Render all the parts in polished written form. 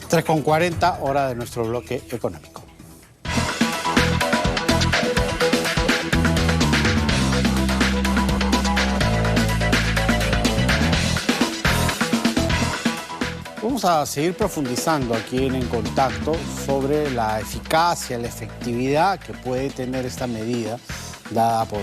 3:40, hora de nuestro bloque económico. Vamos a seguir profundizando aquí en Contacto sobre la eficacia, la efectividad que puede tener esta medida dada por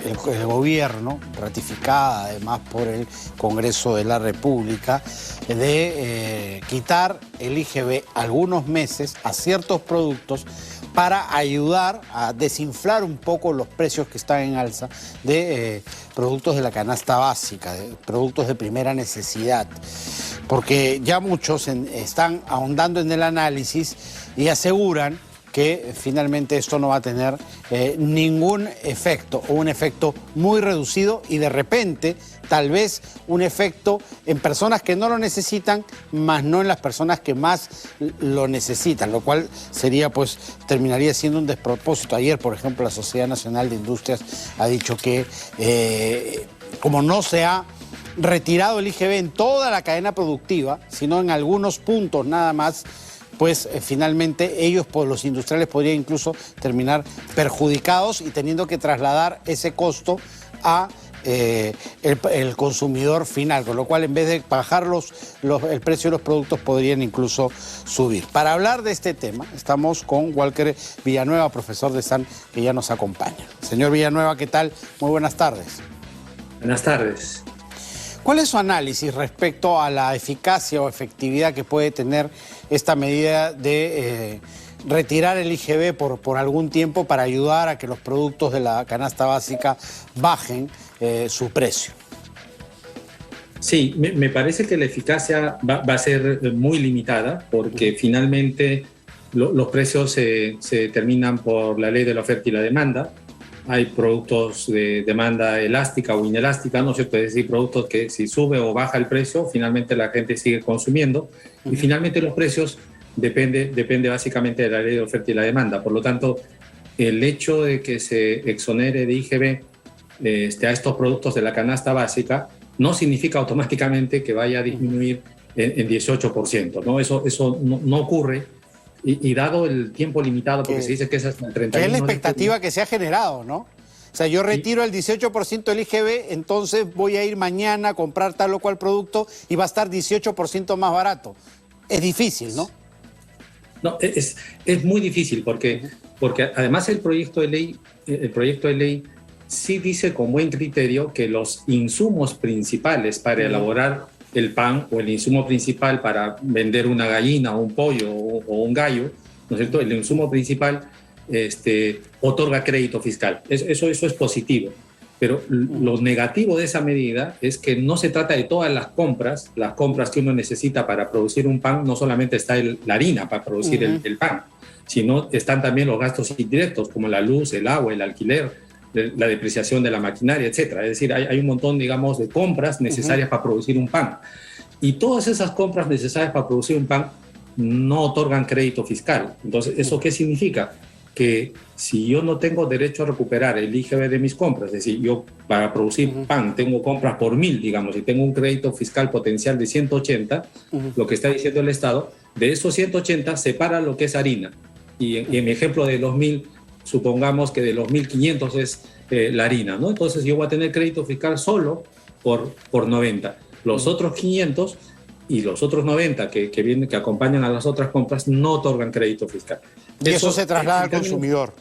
el gobierno, ratificada además por el Congreso de la República, de quitar el IGB algunos meses a ciertos productos para ayudar a desinflar un poco los precios que están en alza de productos de la canasta básica, de productos de primera necesidad. Porque ya muchos están ahondando en el análisis y aseguran que finalmente esto no va a tener ningún efecto o un efecto muy reducido y de repente tal vez un efecto en personas que no lo necesitan, más no en las personas que más lo necesitan, lo cual sería, pues, terminaría siendo un despropósito. Ayer, por ejemplo, la Sociedad Nacional de Industrias ha dicho que como no se ha retirado el IGB en toda la cadena productiva, sino en algunos puntos nada más, pues finalmente ellos, pues, los industriales, podrían incluso terminar perjudicados y teniendo que trasladar ese costo a el consumidor final, con lo cual en vez de bajar el precio de los productos podrían incluso subir. Para hablar de este tema estamos con Walker Villanueva, profesor de SAN, que ya nos acompaña. Señor Villanueva, ¿qué tal? Muy buenas tardes. Buenas tardes. ¿Cuál es su análisis respecto a la eficacia o efectividad que puede tener esta medida de retirar el IGB por algún tiempo para ayudar a que los productos de la canasta básica bajen su precio? Sí, me parece que la eficacia va a ser muy limitada porque finalmente los precios se determinan por la ley de la oferta y la demanda. Hay productos de demanda elástica o inelástica, no se puede decir productos que si sube o baja el precio, finalmente la gente sigue consumiendo. Y finalmente los precios depende básicamente de la ley de oferta y la demanda. Por lo tanto, el hecho de que se exonere de IGB a estos productos de la canasta básica no significa automáticamente que vaya a disminuir en 18%, ¿no? Eso no ocurre. Y dado el tiempo limitado, porque se dice que es hasta el 31 es la expectativa que se ha generado, ¿no? O sea, yo retiro el 18% del IGB, entonces voy a ir mañana a comprar tal o cual producto y va a estar 18% más barato. Es difícil, ¿no? No, es muy difícil porque además el proyecto de ley sí dice con buen criterio que los insumos principales para elaborar el pan o el insumo principal para vender una gallina o un pollo o un gallo, ¿no es cierto? El insumo principal otorga crédito fiscal. Eso es positivo. Pero lo negativo de esa medida es que no se trata de todas las compras que uno necesita para producir un pan. No solamente está la harina para producir el pan, sino están también los gastos indirectos como la luz, el agua, el alquiler, la depreciación de la maquinaria, etcétera. Es decir, hay un montón, digamos, de compras necesarias para producir un pan. Y todas esas compras necesarias para producir un pan no otorgan crédito fiscal. Entonces, ¿eso qué significa? Que si yo no tengo derecho a recuperar el IGB de mis compras, es decir, yo para producir pan tengo compras por 1.000, digamos, y tengo un crédito fiscal potencial de 180, lo que está diciendo el Estado, de esos 180 separa lo que es harina. Y en mi ejemplo de los 1.000, supongamos que de los 1.500 es la harina, ¿no? Entonces yo voy a tener crédito fiscal solo por 90. Los otros 500 y los otros 90 que acompañan a las otras compras no otorgan crédito fiscal. Y eso se traslada al consumidor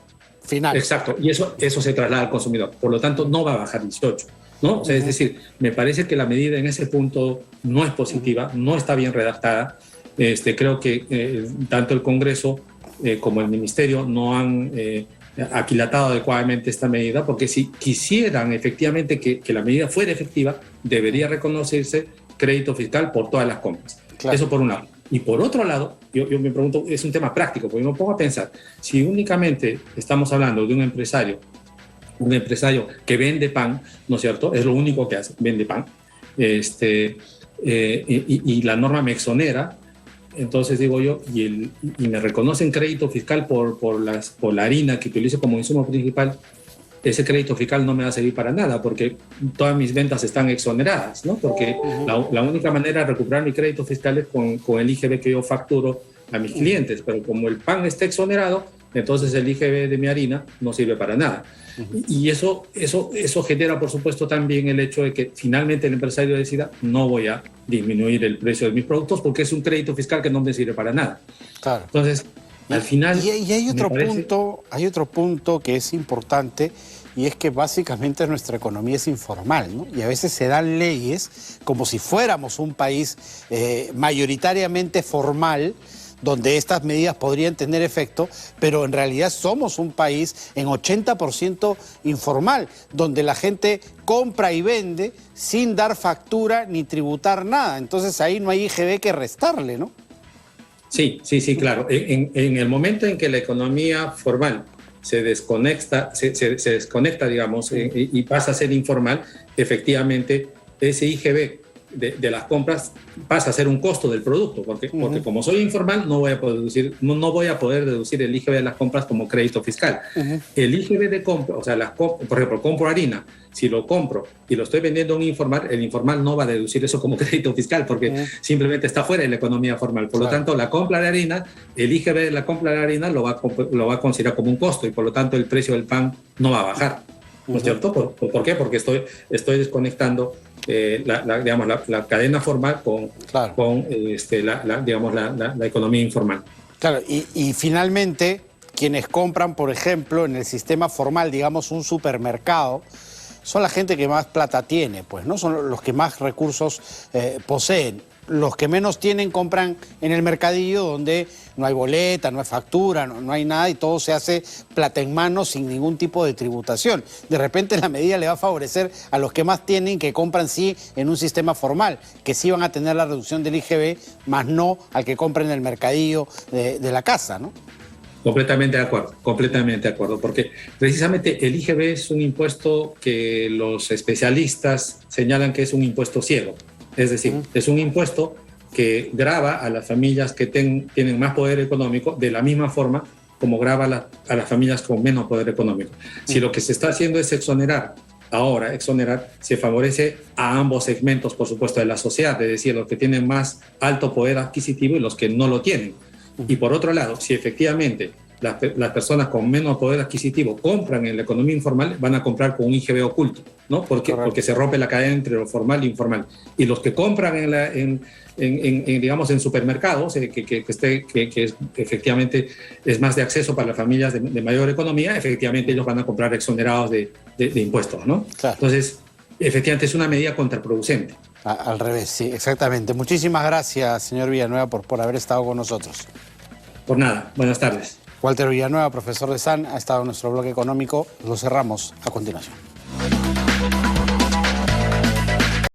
final. Exacto, y eso se traslada al consumidor. Por lo tanto, no va a bajar 18, ¿no? O sea, es decir, me parece que la medida en ese punto no es positiva, no está bien redactada. Creo que tanto el Congreso como el Ministerio no han aquilatado adecuadamente esta medida, porque si quisieran efectivamente que la medida fuera efectiva, debería reconocerse crédito fiscal por todas las compras. Claro. Eso por un lado. Y por otro lado, yo me pregunto, es un tema práctico, porque me pongo a pensar, si únicamente estamos hablando de un empresario que vende pan, ¿no es cierto? Es lo único que hace, vende pan, y la norma me exonera. Entonces digo yo, y me reconocen crédito fiscal por la harina que utilizo como insumo principal, ese crédito fiscal no me va a servir para nada porque todas mis ventas están exoneradas, ¿no? Porque la única manera de recuperar mi crédito fiscal es con el IGB que yo facturo a mis clientes, pero como el pan está exonerado, entonces el IGB de mi harina no sirve para nada. Y eso genera, por supuesto, también el hecho de que finalmente el empresario decida no voy a disminuir el precio de mis productos porque es un crédito fiscal que no me sirve para nada. Claro. Entonces, al final... Y hay otro punto que es importante, y es que básicamente nuestra economía es informal, ¿no? Y a veces se dan leyes como si fuéramos un país mayoritariamente formal, donde estas medidas podrían tener efecto, pero en realidad somos un país en 80% informal, donde la gente compra y vende sin dar factura ni tributar nada. Entonces ahí no hay IGB que restarle, ¿no? Sí, claro. En el momento en que la economía formal se desconecta, digamos, y pasa a ser informal, efectivamente ese IGB de las compras pasa a ser un costo del producto, porque como soy informal no voy a poder deducir el IGB de las compras como crédito fiscal. El IGB de compra, o sea, por ejemplo, compro harina, si lo compro y lo estoy vendiendo a un informal, el informal no va a deducir eso como crédito fiscal porque simplemente está fuera de la economía formal. Por lo tanto, la compra de harina, el IGB de la compra de harina lo va a considerar como un costo y por lo tanto el precio del pan no va a bajar. ¿No es cierto? ¿Por qué? Porque estoy desconectando la cadena formal con la economía informal. Claro, y finalmente, quienes compran, por ejemplo, en el sistema formal, digamos, un supermercado, son la gente que más plata tiene, pues, ¿no? Son los que más recursos poseen. Los que menos tienen compran en el mercadillo donde no hay boleta, no hay factura, no hay nada y todo se hace plata en mano sin ningún tipo de tributación. De repente la medida le va a favorecer a los que más tienen, que compran sí en un sistema formal, que sí van a tener la reducción del IGB, más no al que compra en el mercadillo de la casa, ¿no? Completamente de acuerdo, porque precisamente el IGB es un impuesto que los especialistas señalan que es un impuesto ciego. Es decir, es un impuesto que grava a las familias que tienen más poder económico de la misma forma como grava a las familias con menos poder económico. Si lo que se está haciendo es exonerar, se favorece a ambos segmentos, por supuesto, de la sociedad, es decir, los que tienen más alto poder adquisitivo y los que no lo tienen. Y por otro lado, si efectivamente las personas con menos poder adquisitivo compran en la economía informal, van a comprar con un IGB oculto, ¿no? Porque se rompe la cadena entre lo formal e informal. Y los que compran digamos, en supermercados, que efectivamente es más de acceso para las familias de mayor economía, efectivamente ellos van a comprar exonerados de impuestos, ¿no? Claro. Entonces, efectivamente es una medida contraproducente. Al revés, sí, exactamente. Muchísimas gracias, señor Villanueva, por haber estado con nosotros. Por nada, buenas tardes. Walter Villanueva, profesor de SAN, ha estado en nuestro bloque económico. Lo cerramos a continuación.